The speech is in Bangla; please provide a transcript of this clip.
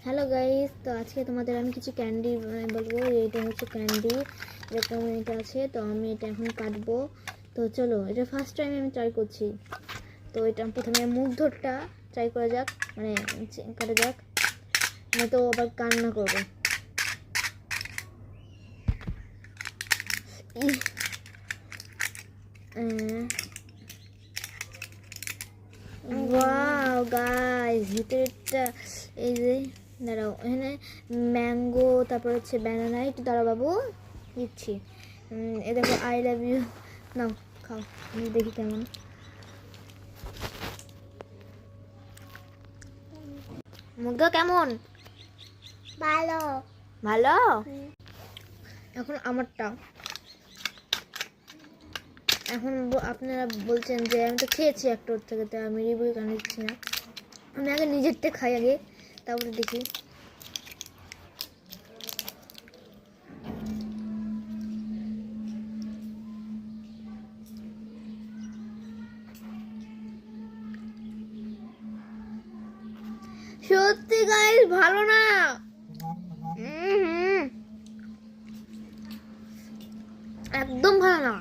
হ্যালো গাইস, তো আজকে তোমাদের আমি কিছু ক্যান্ডি বলবো। এটা হচ্ছে ক্যান্ডি, এরকম এটা আছে। তো আমি এটা এখন কাটবো। তো চলো, এটা ফার্স্ট টাইম আমি ট্রাই করছি। তো এটা প্রথমে মুগ্ধটা ট্রাই করা যাক, মানে কাটা যাক, তো আবার কান্না করবো। ওয়াও গাইস, ভিতরেরটা এই যে, দাঁড়াও, এখানে ম্যাঙ্গো, তারপর হচ্ছে ব্যানানা। একটু দাঁড়াও বাবু, দিচ্ছি। এ দেখো, আই লাভ ইউ, নাও খাও, আমি দেখি কেমন। মুগ্ধ কেমন? ভালো। ভালো। এখন আমারটা। এখন আপনারা বলছেন যে আমি তো খেয়েছি একটা ওর থেকে, তো আমি রিভিউ কেন দিচ্ছি না। আমি আগে নিজেরটা খাই আগে, তারপরে দেখি। সত্যি গাইস, ভালো না। একদম ভালো না।